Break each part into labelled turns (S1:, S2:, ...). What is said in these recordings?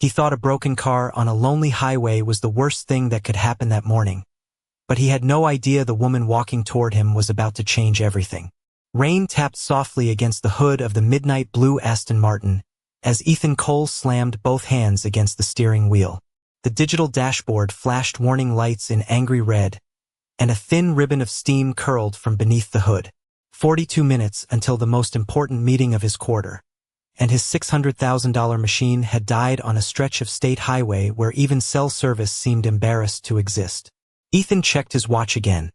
S1: He thought a broken car on a lonely highway was the worst thing that could happen that morning. But he had no idea the woman walking toward him was about to change everything. Rain tapped softly against the hood of the midnight blue Aston Martin as Ethan Cole slammed both hands against the steering wheel. The digital dashboard flashed warning lights in angry red, and a thin ribbon of steam curled from beneath the hood. 42 minutes until the most important meeting of his quarter, and his $600,000 machine had died on a stretch of state highway where even cell service seemed embarrassed to exist. Ethan checked his watch again.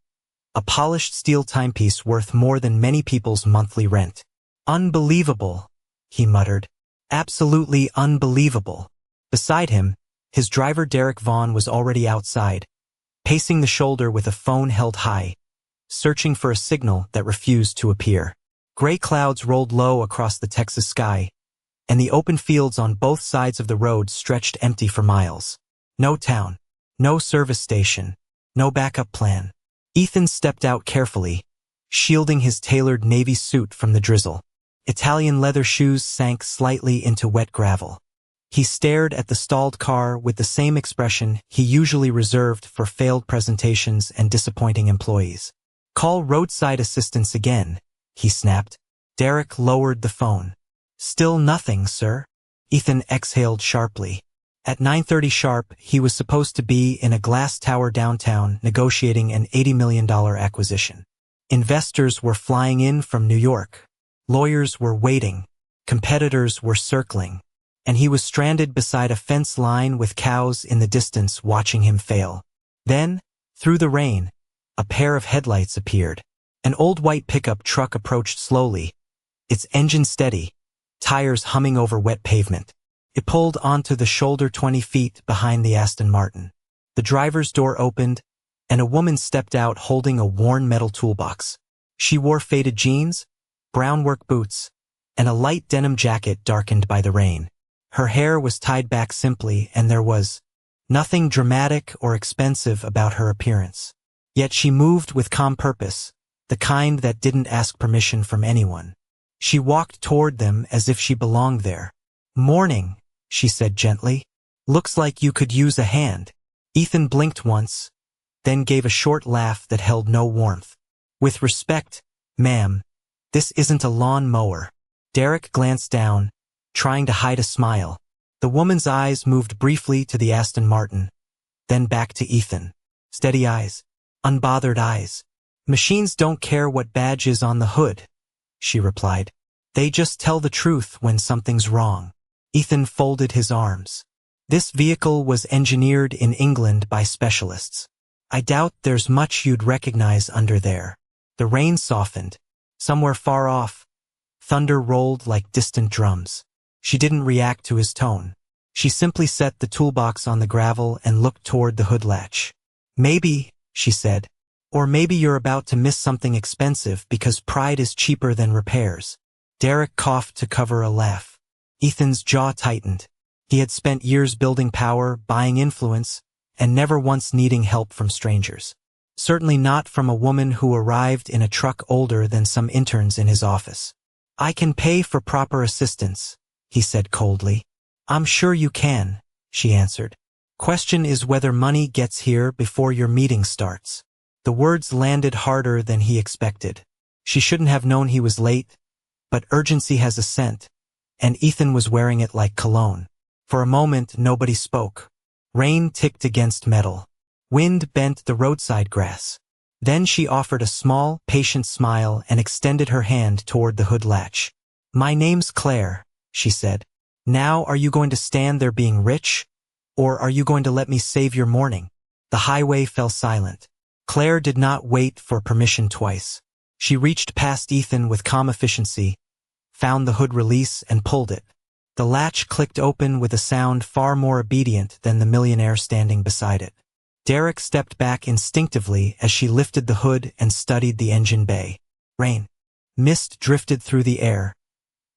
S1: A polished steel timepiece worth more than many people's monthly rent. Unbelievable, he muttered. Absolutely unbelievable. Beside him, his driver Derek Vaughn was already outside, pacing the shoulder with a phone held high, searching for a signal that refused to appear. Gray clouds rolled low across the Texas sky, and the open fields on both sides of the road stretched empty for miles. No town, no service station, no backup plan. Ethan stepped out carefully, shielding his tailored navy suit from the drizzle. Italian leather shoes sank slightly into wet gravel. He stared at the stalled car with the same expression he usually reserved for failed presentations and disappointing employees. "Call roadside assistance again," he snapped. Derek lowered the phone. "Still nothing, sir." Ethan exhaled sharply. At 9:30 sharp, he was supposed to be in a glass tower downtown negotiating an $80 million acquisition. Investors were flying in from New York. Lawyers were waiting. Competitors were circling. And he was stranded beside a fence line with cows in the distance watching him fail. Then, through the rain, a pair of headlights appeared. An old white pickup truck approached slowly, its engine steady, tires humming over wet pavement. It pulled onto the shoulder 20 feet behind the Aston Martin. The driver's door opened, and a woman stepped out holding a worn metal toolbox. She wore faded jeans, brown work boots, and a light denim jacket darkened by the rain. Her hair was tied back simply, and there was nothing dramatic or expensive about her appearance. Yet she moved with calm purpose, the kind that didn't ask permission from anyone. She walked toward them as if she belonged there. "Morning," she said gently. "Looks like you could use a hand." Ethan blinked once, then gave a short laugh that held no warmth. "With respect, ma'am, this isn't a lawn mower." Derek glanced down, trying to hide a smile. The woman's eyes moved briefly to the Aston Martin, then back to Ethan. Steady eyes, unbothered eyes. "Machines don't care what badge is on the hood," she replied. "They just tell the truth when something's wrong." Ethan folded his arms. "This vehicle was engineered in England by specialists. I doubt there's much you'd recognize under there." The rain softened. Somewhere far off, thunder rolled like distant drums. She didn't react to his tone. She simply set the toolbox on the gravel and looked toward the hood latch. "Maybe," she said, "or maybe you're about to miss something expensive because pride is cheaper than repairs." Derek coughed to cover a laugh. Ethan's jaw tightened. He had spent years building power, buying influence, and never once needing help from strangers. Certainly not from a woman who arrived in a truck older than some interns in his office. "I can pay for proper assistance," he said coldly. "I'm sure you can," she answered. "Question is whether money gets here before your meeting starts." The words landed harder than he expected. She shouldn't have known he was late, but urgency has a scent, and Ethan was wearing it like cologne. For a moment, nobody spoke. Rain ticked against metal. Wind bent the roadside grass. Then she offered a small, patient smile and extended her hand toward the hood latch. "My name's Claire," she said. "Now are you going to stand there being rich, or are you going to let me save your morning?" The highway fell silent. Claire did not wait for permission twice. She reached past Ethan with calm efficiency, found the hood release, and pulled it. The latch clicked open with a sound far more obedient than the millionaire standing beside it. Derek stepped back instinctively as she lifted the hood and studied the engine bay. Rain. Mist drifted through the air,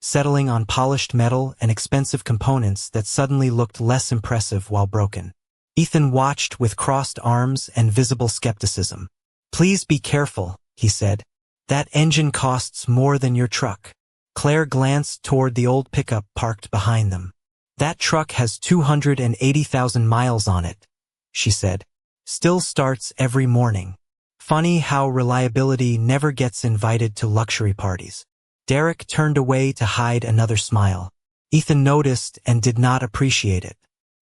S1: settling on polished metal and expensive components that suddenly looked less impressive while broken. Ethan watched with crossed arms and visible skepticism. "Please be careful," he said. "That engine costs more than your truck." Claire glanced toward the old pickup parked behind them. That truck has 280,000 miles on it, she said. Still starts every morning. Funny how reliability never gets invited to luxury parties. Derek turned away to hide another smile. Ethan noticed and did not appreciate it.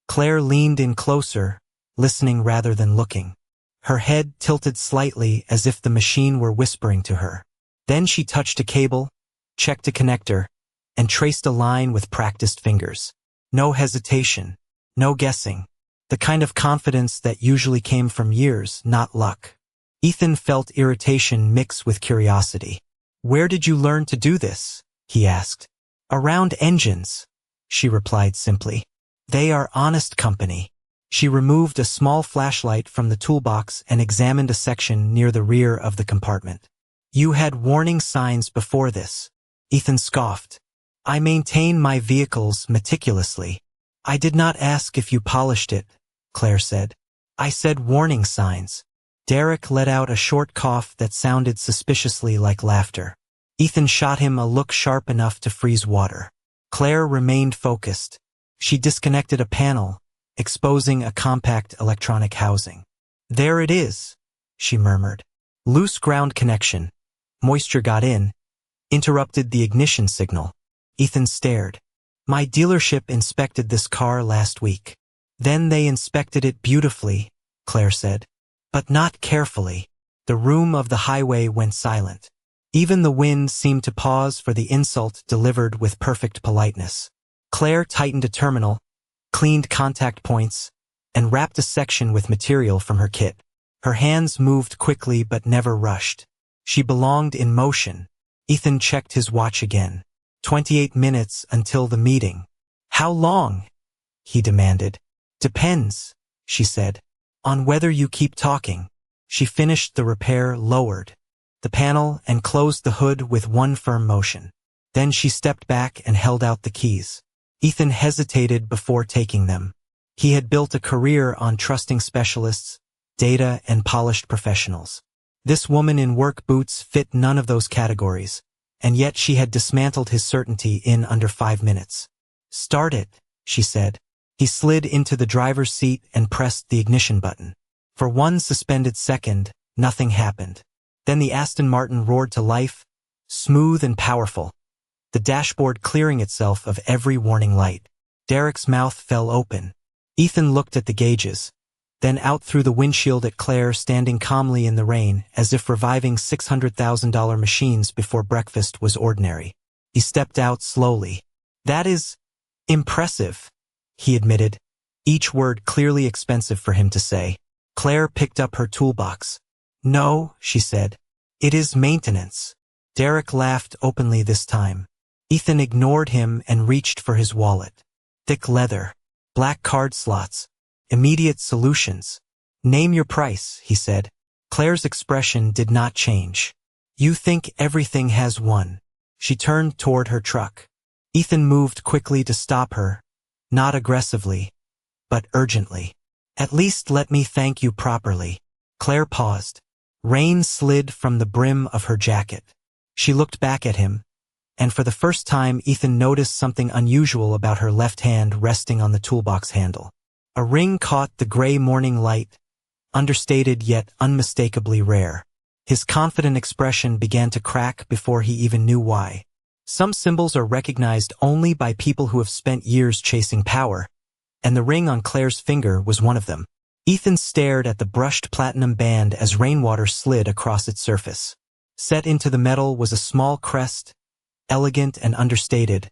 S1: Claire leaned in closer, listening rather than looking. Her head tilted slightly as if the machine were whispering to her. Then she touched a cable, checked a connector, and traced a line with practiced fingers. No hesitation, no guessing. The kind of confidence that usually came from years, not luck. Ethan felt irritation mix with curiosity. "Where did you learn to do this?" he asked. "Around engines," she replied simply. "They are honest company." She removed a small flashlight from the toolbox and examined a section near the rear of the compartment. "You had warning signs before this," Ethan scoffed. "I maintain my vehicles meticulously." "I did not ask if you polished it," Claire said. "I said warning signs." Derek let out a short cough that sounded suspiciously like laughter. Ethan shot him a look sharp enough to freeze water. Claire remained focused. She disconnected a panel, exposing a compact electronic housing. "There it is," she murmured. "Loose ground connection. Moisture got in, interrupted the ignition signal." Ethan stared. "My dealership inspected this car last week." "Then they inspected it beautifully," Claire said. "But not carefully." The room of the highway went silent. Even the wind seemed to pause for the insult delivered with perfect politeness. Claire tightened a terminal, cleaned contact points, and wrapped a section with material from her kit. Her hands moved quickly but never rushed. She belonged in motion. Ethan checked his watch again. 28 minutes until the meeting. "How long?" he demanded. "Depends," she said, "on whether you keep talking." She finished the repair, lowered the panel, and closed the hood with one firm motion. Then she stepped back and held out the keys. Ethan hesitated before taking them. He had built a career on trusting specialists, data, and polished professionals. This woman in work boots fit none of those categories, and yet she had dismantled his certainty in under 5 minutes. "Start it," she said. He slid into the driver's seat and pressed the ignition button. For one suspended second, nothing happened. Then the Aston Martin roared to life, smooth and powerful, the dashboard clearing itself of every warning light. Derek's mouth fell open. Ethan looked at the gauges, then out through the windshield at Claire standing calmly in the rain, as if reviving $600,000 machines before breakfast was ordinary. He stepped out slowly. "That is impressive," he admitted, each word clearly expensive for him to say. Claire picked up her toolbox. "No," she said. "It is maintenance." Derek laughed openly this time. Ethan ignored him and reached for his wallet. Thick leather, black card slots, immediate solutions. "Name your price," he said. Claire's expression did not change. "You think everything has one." She turned toward her truck. Ethan moved quickly to stop her, not aggressively, but urgently. "At least let me thank you properly." Claire paused. Rain slid from the brim of her jacket. She looked back at him, and for the first time Ethan noticed something unusual about her left hand resting on the toolbox handle. A ring caught the gray morning light, understated yet unmistakably rare. His confident expression began to crack before he even knew why. Some symbols are recognized only by people who have spent years chasing power, and the ring on Claire's finger was one of them. Ethan stared at the brushed platinum band as rainwater slid across its surface. Set into the metal was a small crest, elegant and understated,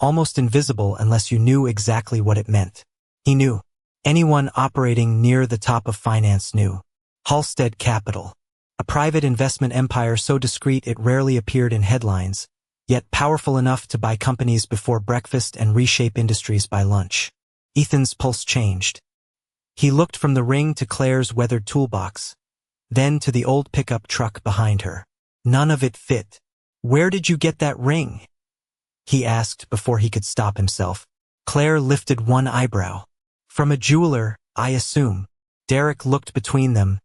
S1: almost invisible unless you knew exactly what it meant. He knew. Anyone operating near the top of finance knew. Halstead Capital. A private investment empire so discreet it rarely appeared in headlines, yet powerful enough to buy companies before breakfast and reshape industries by lunch. Ethan's pulse changed. He looked from the ring to Claire's weathered toolbox, then to the old pickup truck behind her. None of it fit. "Where did you get that ring?" he asked before he could stop himself. Claire lifted one eyebrow. "From a jeweler, I assume." Derek looked between them,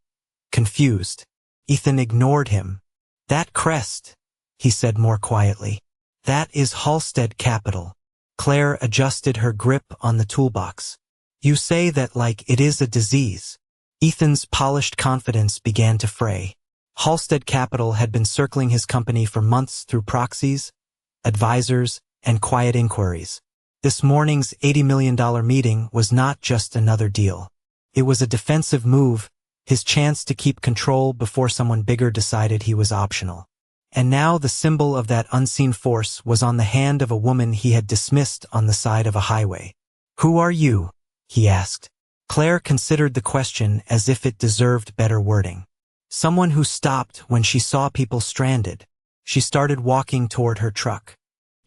S1: confused. Ethan ignored him. "That crest," he said more quietly. "That is Halstead Capital. Claire adjusted her grip on the toolbox. You say that like it is a disease. Ethan's polished confidence began to fray. Halstead Capital had been circling his company for months through proxies, advisors, and quiet inquiries. This morning's $80 million meeting was not just another deal. It was a defensive move, his chance to keep control before someone bigger decided he was optional. And now the symbol of that unseen force was on the hand of a woman he had dismissed on the side of a highway. "Who are you?" he asked. Claire considered the question as if it deserved better wording. Someone who stopped when she saw people stranded. She started walking toward her truck.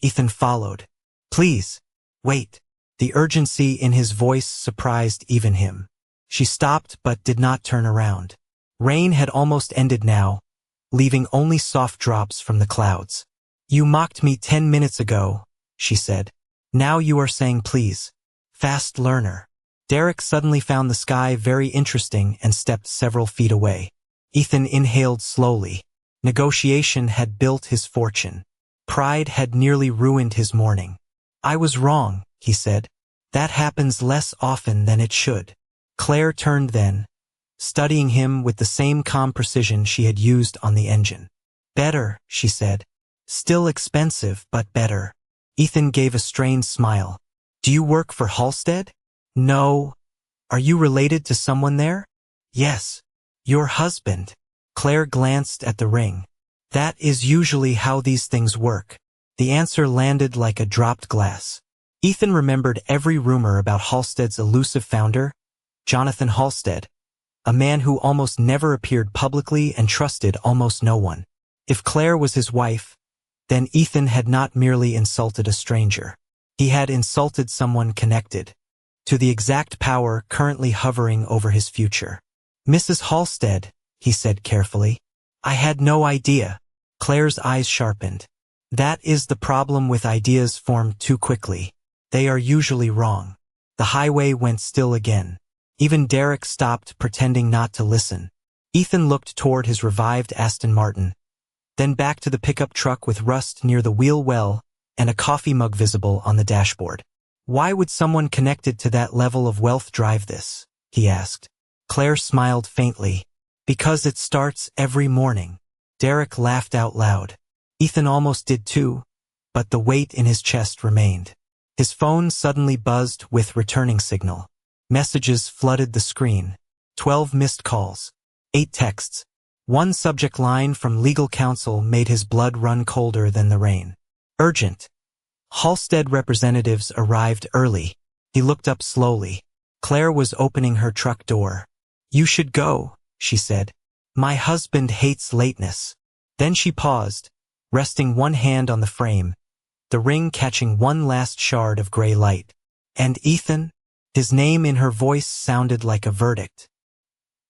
S1: Ethan followed. "Please, wait." The urgency in his voice surprised even him. She stopped but did not turn around. Rain had almost ended now, leaving only soft drops from the clouds. "You mocked me 10 minutes ago," she said. "Now you are saying please." Fast learner. Derek suddenly found the sky very interesting and stepped several feet away. Ethan inhaled slowly. Negotiation had built his fortune. Pride had nearly ruined his morning. "I was wrong," he said. "That happens less often than it should." Claire turned then, studying him with the same calm precision she had used on the engine. "Better," she said. "Still expensive, but better." Ethan gave a strained smile. "Do you work for Halstead?" "No." "Are you related to someone there?" "Yes." "Your husband." Claire glanced at the ring. "That is usually how these things work." The answer landed like a dropped glass. Ethan remembered every rumor about Halstead's elusive founder, Jonathan Halstead, a man who almost never appeared publicly and trusted almost no one. If Claire was his wife, then Ethan had not merely insulted a stranger. He had insulted someone connected to the exact power currently hovering over his future. "Mrs. Halstead," he said carefully. "I had no idea." Claire's eyes sharpened. "That is the problem with ideas formed too quickly. They are usually wrong." The highway went still again. Even Derek stopped pretending not to listen. Ethan looked toward his revived Aston Martin, then back to the pickup truck with rust near the wheel well and a coffee mug visible on the dashboard. "Why would someone connected to that level of wealth drive this?" he asked. Claire smiled faintly. "Because it starts every morning." Derek laughed out loud. Ethan almost did too, but the weight in his chest remained. His phone suddenly buzzed with returning signal. Messages flooded the screen. 12 missed calls. 8 texts. One subject line from legal counsel made his blood run colder than the rain. Urgent. Halstead representatives arrived early. He looked up slowly. Claire was opening her truck door. "You should go," she said. "My husband hates lateness." Then she paused, resting one hand on the frame, the ring catching one last shard of gray light. "And Ethan?" His name in her voice sounded like a verdict.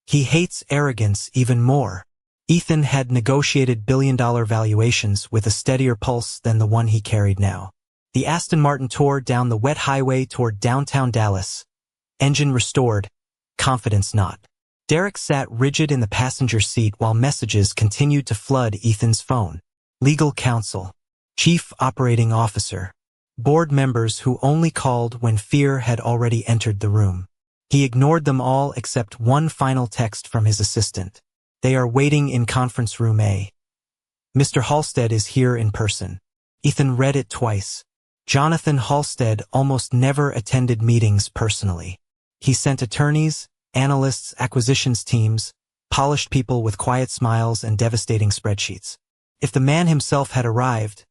S1: "He hates arrogance even more." Ethan had negotiated billion-dollar valuations with a steadier pulse than the one he carried now. The Aston Martin tore down the wet highway toward downtown Dallas. Engine restored, confidence not. Derek sat rigid in the passenger seat while messages continued to flood Ethan's phone. Legal counsel, chief operating officer, board members who only called when fear had already entered the room. He ignored them all except one final text from his assistant. "They are waiting in conference room A. Mr. Halstead is here in person." Ethan read it twice. Jonathan Halstead almost never attended meetings personally. He sent attorneys, analysts, acquisitions teams, polished people with quiet smiles and devastating spreadsheets. If the man himself had arrived,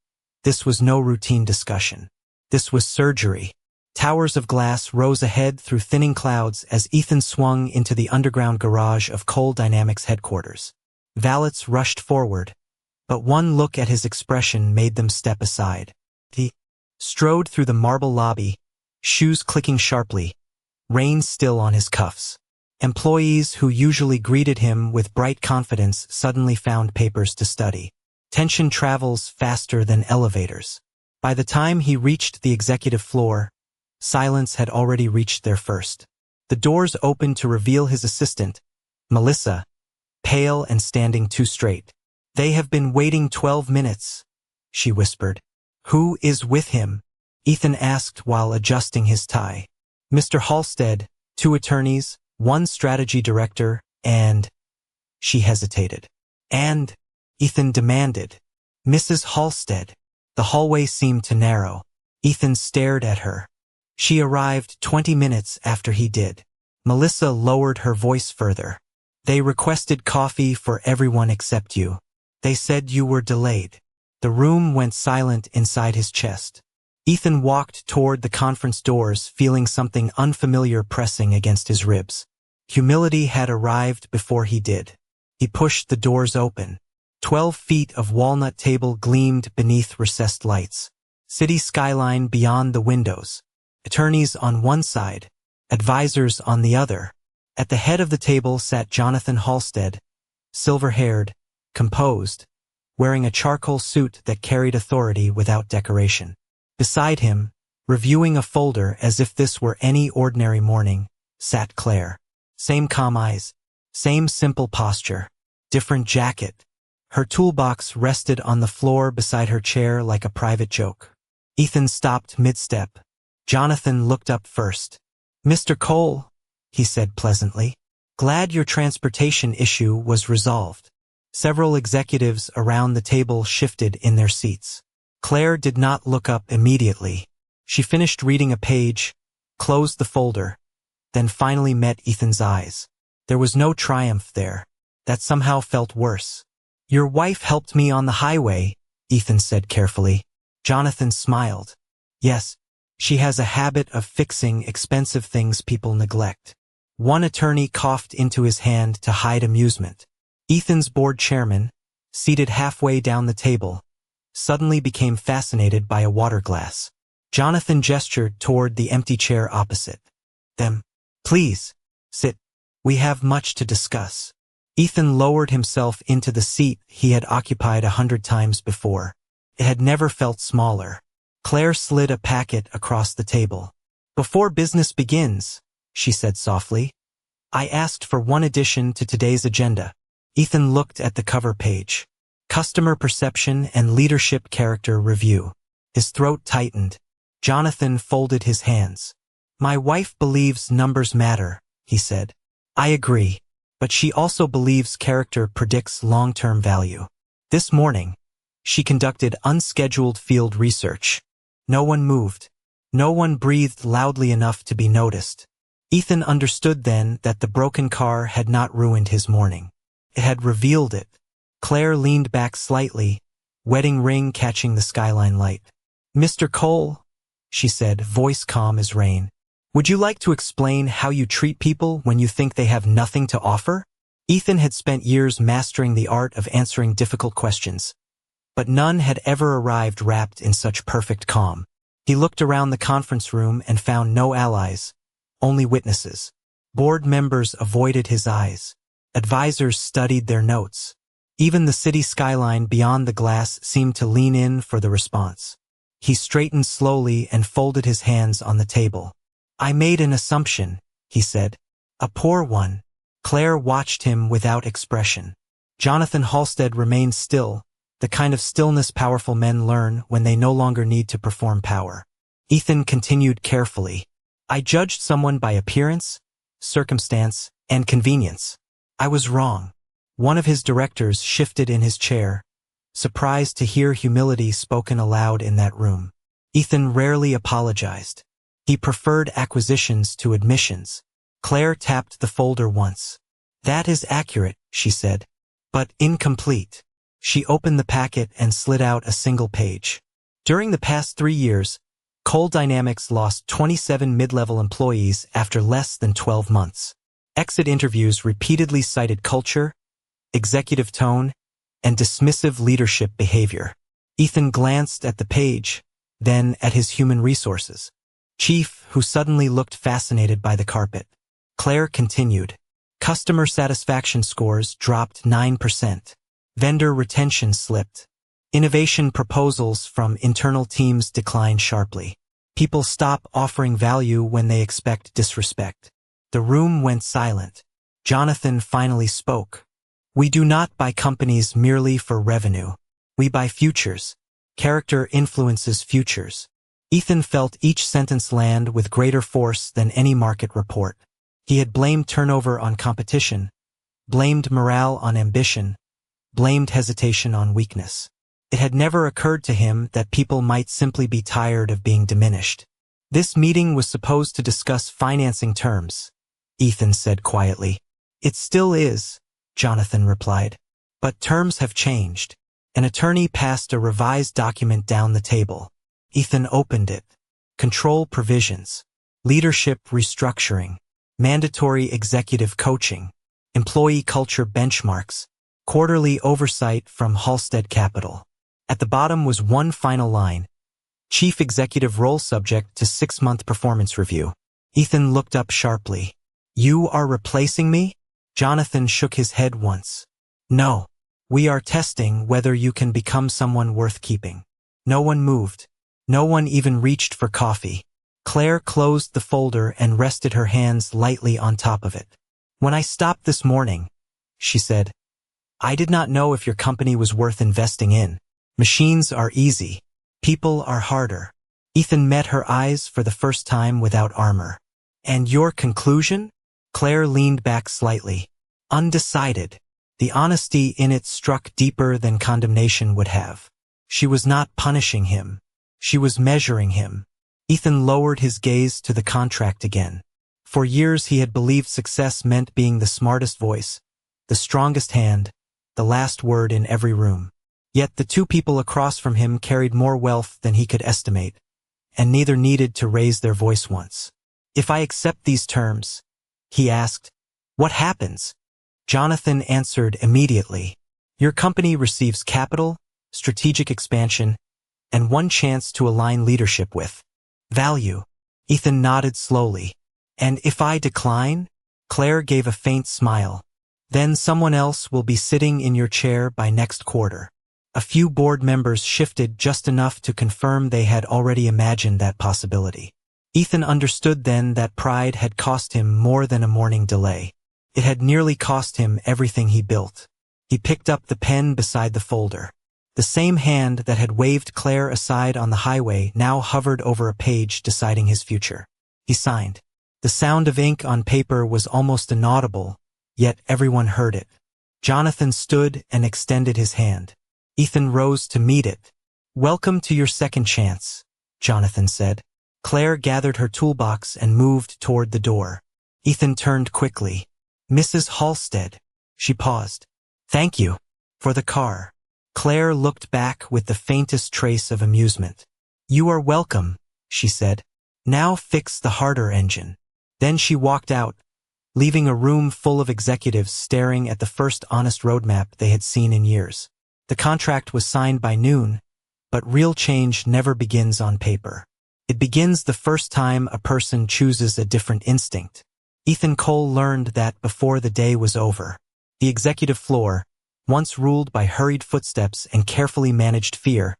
S1: this was no routine discussion. This was surgery. Towers of glass rose ahead through thinning clouds as Ethan swung into the underground garage of Coal Dynamics headquarters. Valets rushed forward, but one look at his expression made them step aside. He strode through the marble lobby, shoes clicking sharply, reins still on his cuffs. Employees who usually greeted him with bright confidence suddenly found papers to study. Tension travels faster than elevators. By the time he reached the executive floor, silence had already reached their first. The doors opened to reveal his assistant, Melissa, pale and standing too straight. "They have been waiting 12 minutes, she whispered. "Who is with him?" Ethan asked while adjusting his tie. Mr. Halstead, 2 attorneys, 1 strategy director, and... She hesitated. And... Ethan demanded. Mrs. Halstead. The hallway seemed to narrow. Ethan stared at her. She arrived 20 minutes after he did. Melissa lowered her voice further. They requested coffee for everyone except you. They said you were delayed. The room went silent inside his chest. Ethan walked toward the conference doors, feeling something unfamiliar pressing against his ribs. Humility had arrived before he did. He pushed the doors open. 12 feet of walnut table gleamed beneath recessed lights. City skyline beyond the windows. Attorneys on one side, advisors on the other. At the head of the table sat Jonathan Halstead, silver-haired, composed, wearing a charcoal suit that carried authority without decoration. Beside him, reviewing a folder as if this were any ordinary morning, sat Claire. Same calm eyes, same simple posture, different jacket. Her toolbox rested on the floor beside her chair like a private joke. Ethan stopped mid-step. Jonathan looked up first. Mr. Cole, he said pleasantly. Glad your transportation issue was resolved. Several executives around the table shifted in their seats. Claire did not look up immediately. She finished reading a page, closed the folder, then finally met Ethan's eyes. There was no triumph there. That somehow felt worse. Your wife helped me on the highway, Ethan said carefully. Jonathan smiled. Yes, she has a habit of fixing expensive things people neglect. One attorney coughed into his hand to hide amusement. Ethan's board chairman, seated halfway down the table, suddenly became fascinated by a water glass. Jonathan gestured toward the empty chair opposite them. Please, sit. We have much to discuss. Ethan lowered himself into the seat he had occupied 100 times before. It had never felt smaller. Claire slid a packet across the table. Before business begins, she said softly, I asked for one addition to today's agenda. Ethan looked at the cover page. Customer Perception and Leadership Character Review. His throat tightened. Jonathan folded his hands. My wife believes numbers matter, he said. I agree, but she also believes character predicts long-term value. This morning, she conducted unscheduled field research. No one moved. No one breathed loudly enough to be noticed. Ethan understood then that the broken car had not ruined his morning. It had revealed it. Claire leaned back slightly, wedding ring catching the skyline light. Mr. Cole, she said, voice calm as rain. Would you like to explain how you treat people when you think they have nothing to offer? Ethan had spent years mastering the art of answering difficult questions, but none had ever arrived wrapped in such perfect calm. He looked around the conference room and found no allies, only witnesses. Board members avoided his eyes. Advisors studied their notes. Even the city skyline beyond the glass seemed to lean in for the response. He straightened slowly and folded his hands on the table. I made an assumption, he said. A poor one. Claire watched him without expression. Jonathan Halstead remained still, the kind of stillness powerful men learn when they no longer need to perform power. Ethan continued carefully. I judged someone by appearance, circumstance, and convenience. I was wrong. One of his directors shifted in his chair, surprised to hear humility spoken aloud in that room. Ethan rarely apologized. He preferred acquisitions to admissions. Claire tapped the folder once. That is accurate, she said, but incomplete. She opened the packet and slid out a single page. During the past 3 years, Cole Dynamics lost 27 mid-level employees after less than 12 months. Exit interviews repeatedly cited culture, executive tone, and dismissive leadership behavior. Ethan glanced at the page, then at his human resources chief, who suddenly looked fascinated by the carpet. Claire continued. Customer satisfaction scores dropped 9%. Vendor retention slipped. Innovation proposals from internal teams declined sharply. People stop offering value when they expect disrespect. The room went silent. Jonathan finally spoke. We do not buy companies merely for revenue. We buy futures. Character influences futures. Ethan felt each sentence land with greater force than any market report. He had blamed turnover on competition, blamed morale on ambition, blamed hesitation on weakness. It had never occurred to him that people might simply be tired of being diminished. This meeting was supposed to discuss financing terms, Ethan said quietly. It still is, Jonathan replied. But terms have changed. An attorney passed a revised document down the table. Ethan opened it. Control provisions, leadership restructuring, mandatory executive coaching, employee culture benchmarks, quarterly oversight from Halstead Capital. At the bottom was one final line: Chief executive role subject to 6-month performance review. Ethan looked up sharply. You are replacing me? Jonathan shook his head once. No. We are testing whether you can become someone worth keeping. No one moved. No one even reached for coffee. Claire closed the folder and rested her hands lightly on top of it. When I stopped this morning, she said, I did not know if your company was worth investing in. Machines are easy. People are harder. Ethan met her eyes for the first time without armor. And your conclusion? Claire leaned back slightly. Undecided. The honesty in it struck deeper than condemnation would have. She was not punishing him. She was measuring him. Ethan lowered his gaze to the contract again. For years he had believed success meant being the smartest voice, the strongest hand, the last word in every room. Yet the two people across from him carried more wealth than he could estimate, and neither needed to raise their voice once. If I accept these terms, he asked, what happens? Jonathan answered immediately. Your company receives capital, strategic expansion, and one chance to align leadership with value. Ethan nodded slowly. And if I decline? Claire gave a faint smile. Then someone else will be sitting in your chair by next quarter. A few board members shifted just enough to confirm they had already imagined that possibility. Ethan understood then that pride had cost him more than a morning delay. It had nearly cost him everything he built. He picked up the pen beside the folder. The same hand that had waved Claire aside on the highway now hovered over a page deciding his future. He signed. The sound of ink on paper was almost inaudible, yet everyone heard it. Jonathan stood and extended his hand. Ethan rose to meet it. Welcome to your second chance, Jonathan said. Claire gathered her toolbox and moved toward the door. Ethan turned quickly. Mrs. Halstead. She paused. Thank you. For the car. Claire looked back with the faintest trace of amusement. You are welcome, she said. Now fix the harder engine. Then she walked out, leaving a room full of executives staring at the first honest roadmap they had seen in years. The contract was signed by noon, but real change never begins on paper. It begins the first time a person chooses a different instinct. Ethan Cole learned that before the day was over. The executive floor, once ruled by hurried footsteps and carefully managed fear,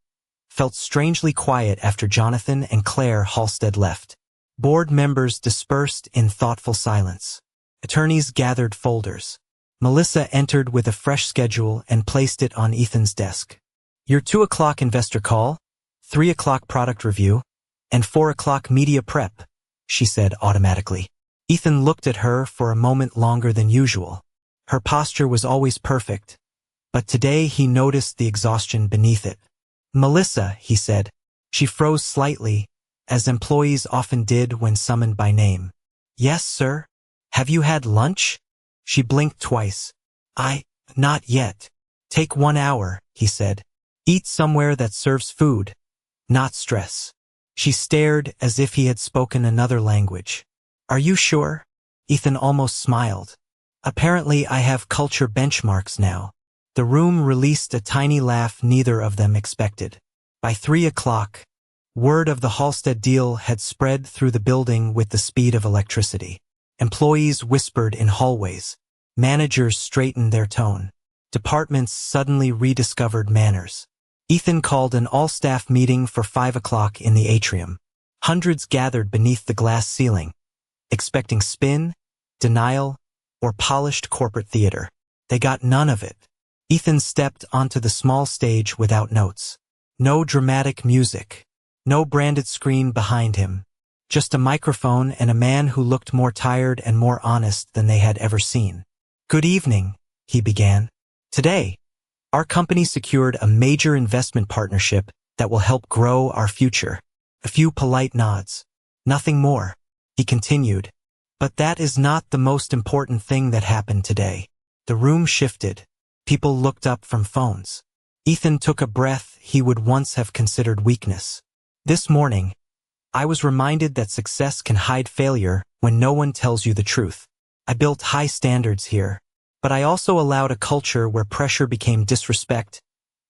S1: felt strangely quiet after Jonathan and Claire Halstead left. Board members dispersed in thoughtful silence. Attorneys gathered folders. Melissa entered with a fresh schedule and placed it on Ethan's desk. Your 2 o'clock investor call, 3 o'clock product review, and 4 o'clock media prep, she said automatically. Ethan looked at her for a moment longer than usual. Her posture was always perfect, but today he noticed the exhaustion beneath it. Melissa, he said. She froze slightly, as employees often did when summoned by name. Yes, sir. Have you had lunch? She blinked twice. Not yet. Take 1 hour, he said. Eat somewhere that serves food, not stress. She stared as if he had spoken another language. Are you sure? Ethan almost smiled. Apparently I have culture benchmarks now. The room released a tiny laugh neither of them expected. By 3 o'clock, word of the Halstead deal had spread through the building with the speed of electricity. Employees whispered in hallways. Managers straightened their tone. Departments suddenly rediscovered manners. Ethan called an all-staff meeting for 5 o'clock in the atrium. Hundreds gathered beneath the glass ceiling, expecting spin, denial, or polished corporate theater. They got none of it. Ethan stepped onto the small stage without notes. No dramatic music. No branded screen behind him. Just a microphone and a man who looked more tired and more honest than they had ever seen. "Good evening," he began. "Today, our company secured a major investment partnership that will help grow our future." A few polite nods. "Nothing more," he continued. "But that is not the most important thing that happened today." The room shifted. People looked up from phones. Ethan took a breath he would once have considered weakness. "This morning, I was reminded that success can hide failure when no one tells you the truth. I built high standards here, but I also allowed a culture where pressure became disrespect,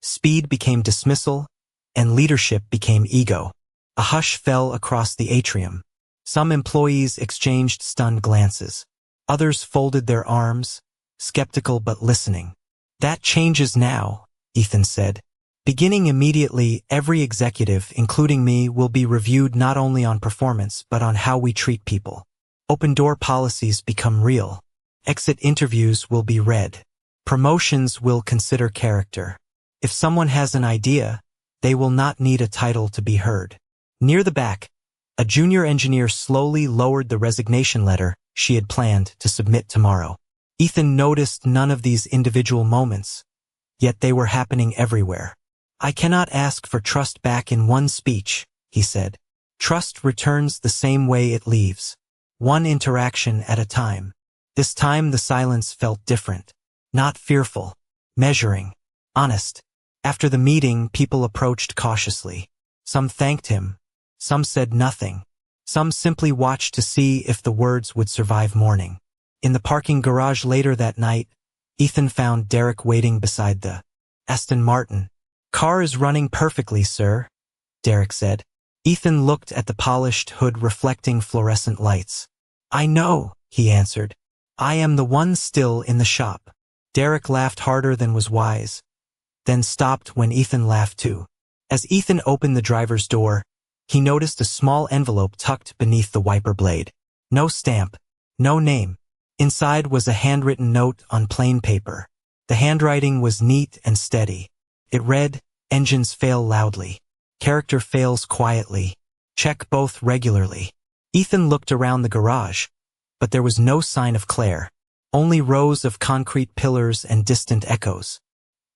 S1: speed became dismissal, and leadership became ego." A hush fell across the atrium. Some employees exchanged stunned glances. Others folded their arms, skeptical but listening. "That changes now," Ethan said. "Beginning immediately, every executive, including me, will be reviewed not only on performance but on how we treat people. Open-door policies become real. Exit interviews will be read. Promotions will consider character. If someone has an idea, they will not need a title to be heard." Near the back, a junior engineer slowly lowered the resignation letter she had planned to submit tomorrow. Ethan noticed none of these individual moments, yet they were happening everywhere. "I cannot ask for trust back in one speech," he said. "Trust returns the same way it leaves, one interaction at a time." This time the silence felt different. Not fearful, measuring, honest. After the meeting, people approached cautiously. Some thanked him. Some said nothing. Some simply watched to see if the words would survive morning. In the parking garage later that night, Ethan found Derek waiting beside the Aston Martin. "Car is running perfectly, sir," Derek said. Ethan looked at the polished hood reflecting fluorescent lights. "I know," he answered. "I am the one still in the shop." Derek laughed harder than was wise, then stopped when Ethan laughed too. As Ethan opened the driver's door, he noticed a small envelope tucked beneath the wiper blade. No stamp, no name. Inside was a handwritten note on plain paper. The handwriting was neat and steady. It read, "Engines fail loudly. Character fails quietly. Check both regularly." Ethan looked around the garage, but there was no sign of Claire. Only rows of concrete pillars and distant echoes.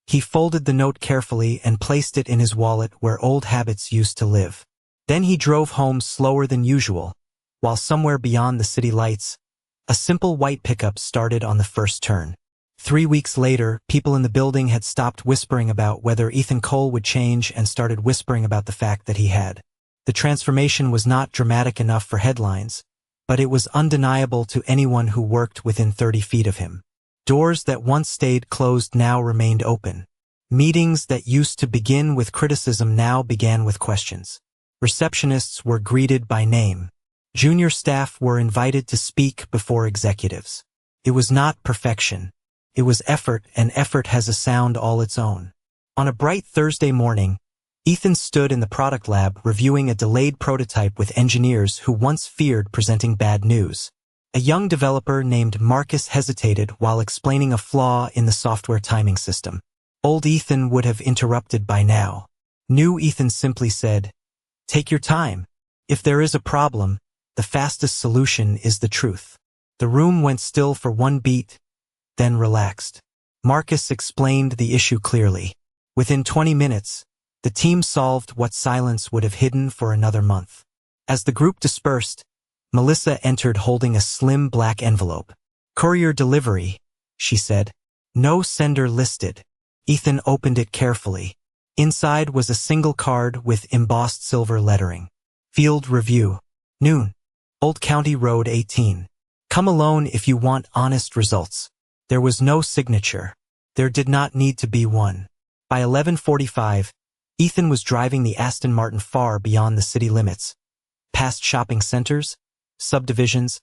S1: He folded the note carefully and placed it in his wallet where old habits used to live. Then he drove home slower than usual, while somewhere beyond the city lights, a simple white pickup started on the first turn. 3 weeks later, people in the building had stopped whispering about whether Ethan Cole would change and started whispering about the fact that he had. The transformation was not dramatic enough for headlines, but it was undeniable to anyone who worked within 30 feet of him. Doors that once stayed closed now remained open. Meetings that used to begin with criticism now began with questions. Receptionists were greeted by name. Junior staff were invited to speak before executives. It was not perfection. It was effort, and effort has a sound all its own. On a bright Thursday morning, Ethan stood in the product lab reviewing a delayed prototype with engineers who once feared presenting bad news. A young developer named Marcus hesitated while explaining a flaw in the software timing system. Old Ethan would have interrupted by now. New Ethan simply said, "Take your time. If there is a problem, the fastest solution is the truth." The room went still for one beat, then relaxed. Marcus explained the issue clearly. Within 20 minutes, the team solved what silence would have hidden for another month. As the group dispersed, Melissa entered holding a slim black envelope. "Courier delivery," she said. "No sender listed." Ethan opened it carefully. Inside was a single card with embossed silver lettering. "Field review. Noon. Old County Road 18. Come alone if you want honest results." There was no signature. There did not need to be one. By 11:45, Ethan was driving the Aston Martin far beyond the city limits, past shopping centers, subdivisions,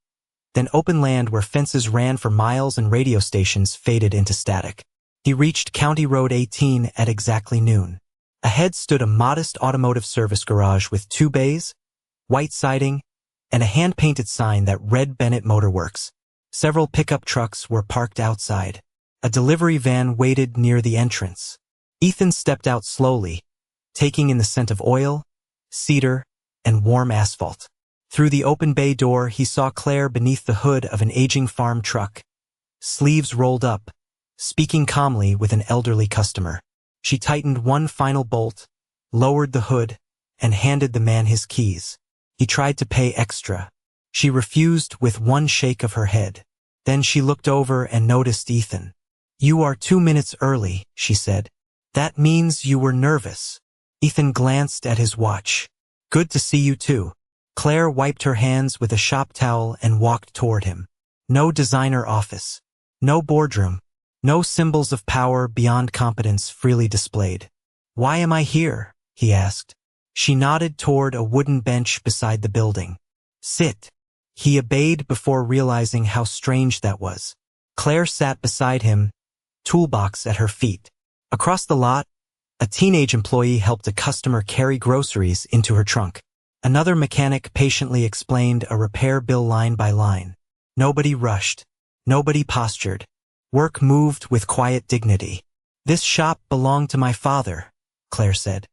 S1: then open land where fences ran for miles and radio stations faded into static. He reached County Road 18 at exactly noon. Ahead stood a modest automotive service garage with 2 bays, white siding, and a hand-painted sign that read Bennett Motor Works. Several pickup trucks were parked outside. A delivery van waited near the entrance. Ethan stepped out slowly, taking in the scent of oil, cedar, and warm asphalt. Through the open bay door, he saw Claire beneath the hood of an aging farm truck, sleeves rolled up, speaking calmly with an elderly customer. She tightened one final bolt, lowered the hood, and handed the man his keys. He tried to pay extra. She refused with one shake of her head. Then she looked over and noticed Ethan. "You are 2 minutes early," she said. "That means you were nervous." Ethan glanced at his watch. "Good to see you too." Claire wiped her hands with a shop towel and walked toward him. No designer office. No boardroom. No symbols of power beyond competence freely displayed. "Why am I here?" he asked. She nodded toward a wooden bench beside the building. "Sit." He obeyed before realizing how strange that was. Claire sat beside him, toolbox at her feet. Across the lot, a teenage employee helped a customer carry groceries into her trunk. Another mechanic patiently explained a repair bill line by line. Nobody rushed. Nobody postured. Work moved with quiet dignity. "This shop belonged to my father," Claire said.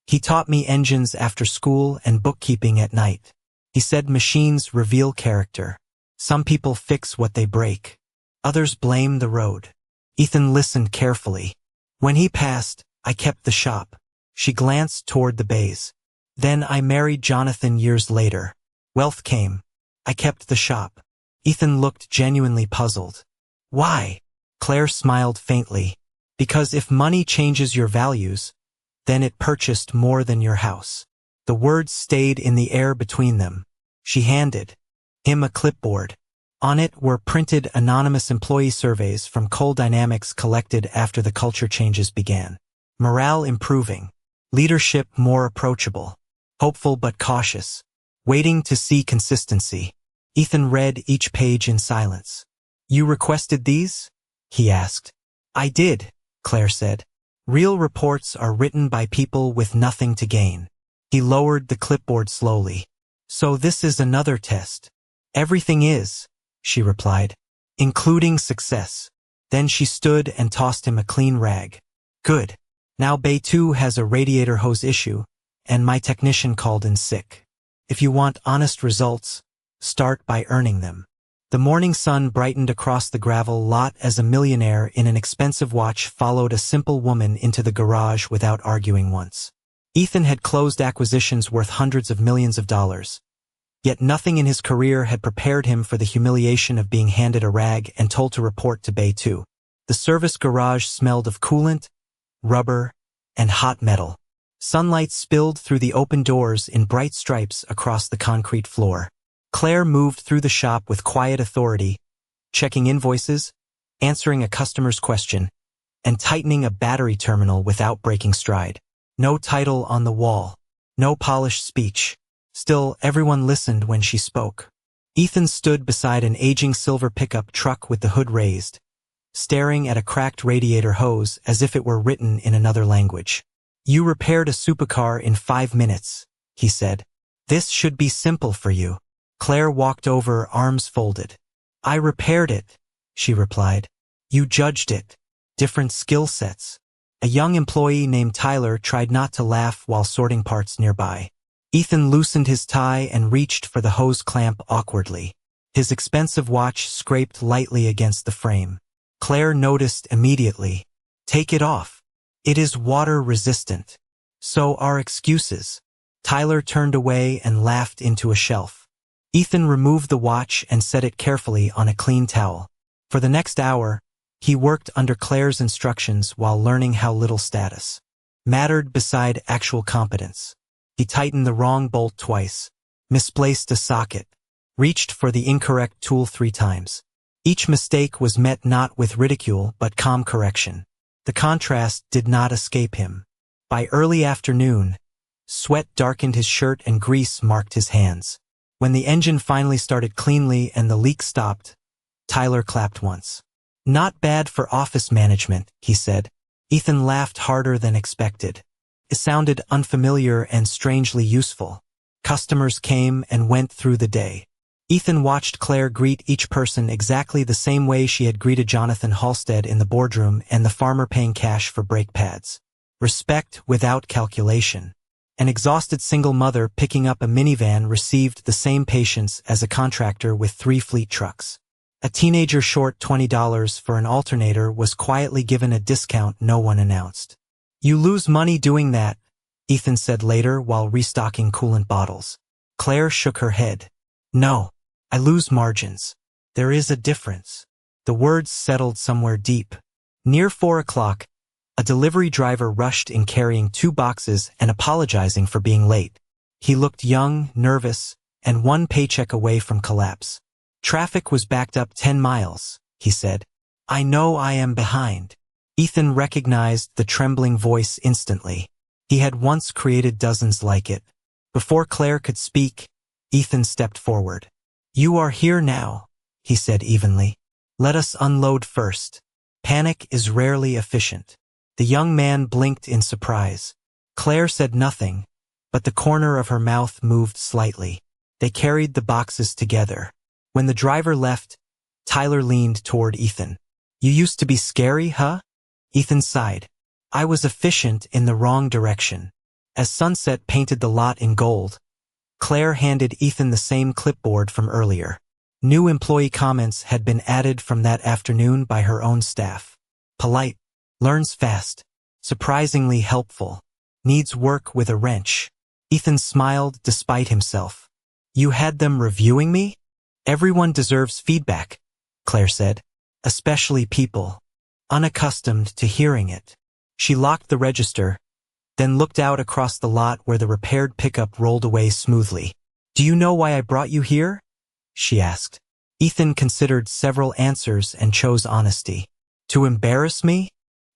S1: "He taught me engines after school and bookkeeping at night. He said machines reveal character. Some people fix what they break. Others blame the road." Ethan listened carefully. "When he passed, I kept the shop." She glanced toward the bays. "Then I married Jonathan years later. Wealth came. I kept the shop." Ethan looked genuinely puzzled. "Why?" Claire smiled faintly. "Because if money changes your values, then it purchased more than your house." The words stayed in the air between them. She handed him a clipboard. On it were printed anonymous employee surveys from Coal Dynamics collected after the culture changes began. Morale improving. Leadership more approachable. Hopeful but cautious. Waiting to see consistency. Ethan read each page in silence. "You requested these?" he asked. "I did," Claire said. "Real reports are written by people with nothing to gain." He lowered the clipboard slowly. "So this is another test." "Everything is," she replied, "including success." Then she stood and tossed him a clean rag. "Good. Now Bay 2 has a radiator hose issue, and my technician called in sick. If you want honest results, start by earning them." The morning sun brightened across the gravel lot as a millionaire in an expensive watch followed a simple woman into the garage without arguing once. Ethan had closed acquisitions worth hundreds of millions of dollars. Yet nothing in his career had prepared him for the humiliation of being handed a rag and told to report to Bay 2. The service garage smelled of coolant, rubber, and hot metal. Sunlight spilled through the open doors in bright stripes across the concrete floor. Claire moved through the shop with quiet authority, checking invoices, answering a customer's question, and tightening a battery terminal without breaking stride. No title on the wall. No polished speech. Still, everyone listened when she spoke. Ethan stood beside an aging silver pickup truck with the hood raised, staring at a cracked radiator hose as if it were written in another language. "You repaired a supercar in 5 minutes," he said. "This should be simple for you." Claire walked over, arms folded. "I repaired it," she replied. "You judged it. Different skill sets." A young employee named Tyler tried not to laugh while sorting parts nearby. Ethan loosened his tie and reached for the hose clamp awkwardly. His expensive watch scraped lightly against the frame. Claire noticed immediately. "Take it off. It is water resistant." "So are excuses." Tyler turned away and laughed into a shelf. Ethan removed the watch and set it carefully on a clean towel. For the next hour, he worked under Claire's instructions while learning how little status mattered beside actual competence. He tightened the wrong bolt twice, misplaced a socket, reached for the incorrect tool 3 times. Each mistake was met not with ridicule but calm correction. The contrast did not escape him. By early afternoon, sweat darkened his shirt and grease marked his hands. When the engine finally started cleanly and the leak stopped, Tyler clapped once. "Not bad for office management," he said. Ethan laughed harder than expected. It sounded unfamiliar and strangely useful. Customers came and went through the day. Ethan watched Claire greet each person exactly the same way she had greeted Jonathan Halstead in the boardroom and the farmer paying cash for brake pads. Respect without calculation. An exhausted single mother picking up a minivan received the same patients as a contractor with 3 fleet trucks. A teenager short $20 for an alternator was quietly given a discount no one announced. "You lose money doing that," Ethan said later while restocking coolant bottles. Claire shook her head. "No, I lose margins. There is a difference." The words settled somewhere deep. Near 4 o'clock, a delivery driver rushed in carrying 2 boxes and apologizing for being late. He looked young, nervous, and 1 paycheck away from collapse. "Traffic was backed up 10 miles, he said. "I know I am behind." Ethan recognized the trembling voice instantly. He had once created dozens like it. Before Claire could speak, Ethan stepped forward. "You are here now," he said evenly. "Let us unload first. Panic is rarely efficient." The young man blinked in surprise. Claire said nothing, but the corner of her mouth moved slightly. They carried the boxes together. When the driver left, Tyler leaned toward Ethan. "You used to be scary, huh?" Ethan sighed. "I was efficient in the wrong direction." As sunset painted the lot in gold, Claire handed Ethan the same clipboard from earlier. New employee comments had been added from that afternoon by her own staff. "Polite. Learns fast. Surprisingly helpful. Needs work with a wrench." Ethan smiled despite himself. "You had them reviewing me?" "Everyone deserves feedback," Claire said. "Especially people unaccustomed to hearing it." She locked the register, then looked out across the lot where the repaired pickup rolled away smoothly. "Do you know why I brought you here?" she asked. Ethan considered several answers and chose honesty. "To embarrass me?"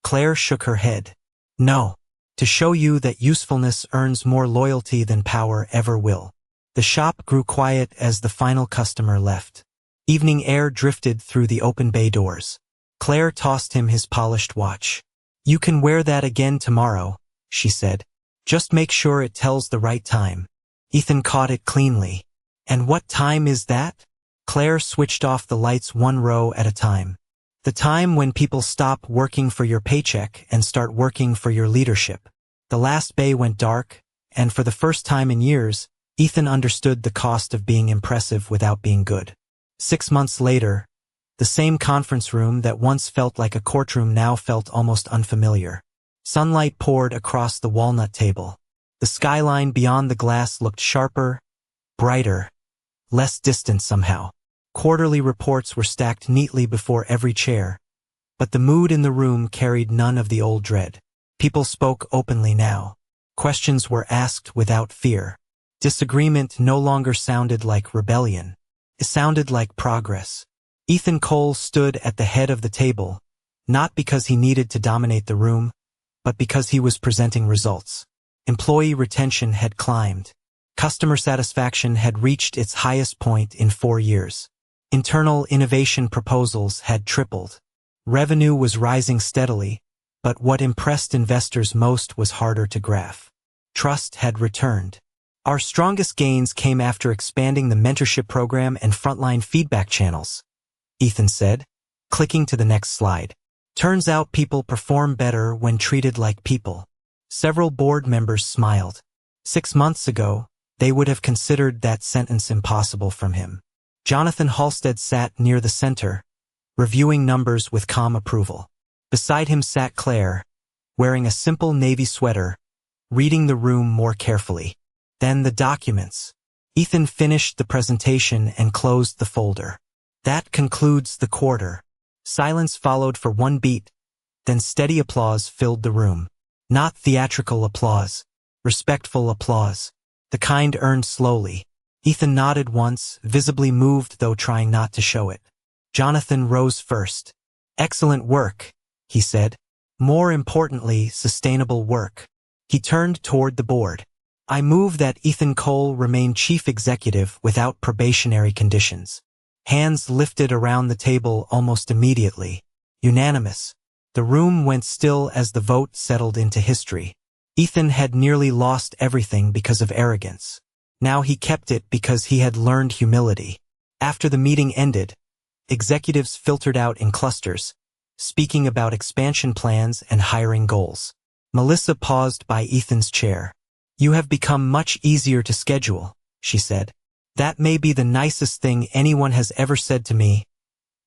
S1: Claire shook her head. "No. To show you that usefulness earns more loyalty than power ever will." The shop grew quiet as the final customer left. Evening air drifted through the open bay doors. Claire tossed him his polished watch. "You can wear that again tomorrow," she said. "Just make sure it tells the right time." Ethan caught it cleanly. "And what time is that?" Claire switched off the lights 1 row at a time. "The time when people stop working for your paycheck and start working for your leadership." The last bay went dark, and for the first time in years, Ethan understood the cost of being impressive without being good. 6 months later, the same conference room that once felt like a courtroom now felt almost unfamiliar. Sunlight poured across the walnut table. The skyline beyond the glass looked sharper, brighter, less distant somehow. Quarterly reports were stacked neatly before every chair, but the mood in the room carried none of the old dread. People spoke openly now. Questions were asked without fear. Disagreement no longer sounded like rebellion. It sounded like progress. Ethan Cole stood at the head of the table, not because he needed to dominate the room, but because he was presenting results. Employee retention had climbed. Customer satisfaction had reached its highest point in 4 years. Internal innovation proposals had tripled. Revenue was rising steadily, but what impressed investors most was harder to grasp. Trust had returned. "Our strongest gains came after expanding the mentorship program and frontline feedback channels," Ethan said, clicking to the next slide. "Turns out people perform better when treated like people." Several board members smiled. 6 months ago, they would have considered that sentence impossible from him. Jonathan Halstead sat near the center, reviewing numbers with calm approval. Beside him sat Claire, wearing a simple navy sweater, reading the room more carefully. Then the documents. Ethan finished the presentation and closed the folder. "That concludes the quarter." Silence followed for 1 beat, then steady applause filled the room. Not theatrical applause, respectful applause, the kind earned slowly. Ethan nodded once, visibly moved though trying not to show it. Jonathan rose first. "Excellent work," he said. "More importantly, sustainable work." He turned toward the board. "I move that Ethan Cole remain chief executive without probationary conditions." Hands lifted around the table almost immediately. Unanimous. The room went still as the vote settled into history. Ethan had nearly lost everything because of arrogance. Now he kept it because he had learned humility. After the meeting ended, executives filtered out in clusters, speaking about expansion plans and hiring goals. Melissa paused by Ethan's chair. You have become much easier to schedule, she said. That may be the nicest thing anyone has ever said to me,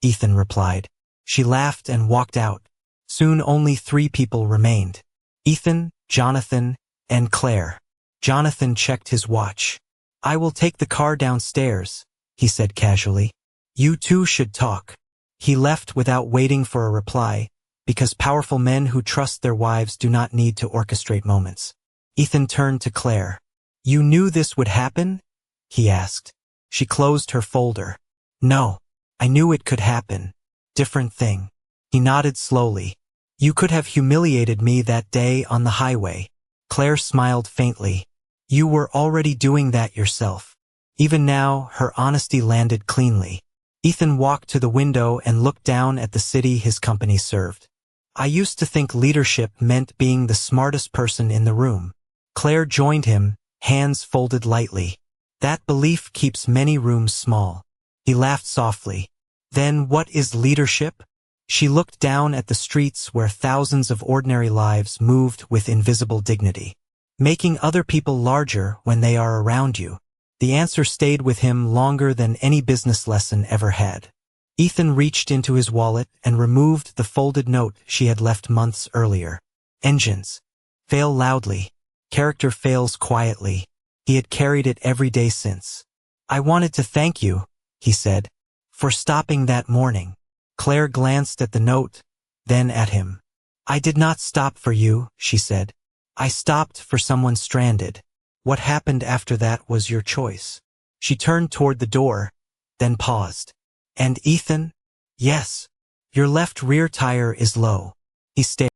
S1: Ethan replied. She laughed and walked out. Soon only 3 people remained. Ethan, Jonathan, and Claire. Jonathan checked his watch. I will take the car downstairs, he said casually. You two should talk. He left without waiting for a reply, because powerful men who trust their wives do not need to orchestrate moments. Ethan turned to Claire. You knew this would happen? He asked. She closed her folder. No, I knew it could happen. Different thing. He nodded slowly. You could have humiliated me that day on the highway. Claire smiled faintly. You were already doing that yourself. Even now, her honesty landed cleanly. Ethan walked to the window and looked down at the city his company served. I used to think leadership meant being the smartest person in the room. Claire joined him, hands folded lightly. That belief keeps many rooms small. He laughed softly. Then what is leadership? She looked down at the streets where thousands of ordinary lives moved with invisible dignity. Making other people larger when they are around you. The answer stayed with him longer than any business lesson ever had. Ethan reached into his wallet and removed the folded note she had left months earlier. Engines. Fail loudly. Character fails quietly. He had carried it every day since. I wanted to thank you, he said, for stopping that morning. Claire glanced at the note, then at him. I did not stop for you, she said. I stopped for someone stranded. What happened after that was your choice. She turned toward the door, then paused. And Ethan? Yes. Your left rear tire is low. He stared.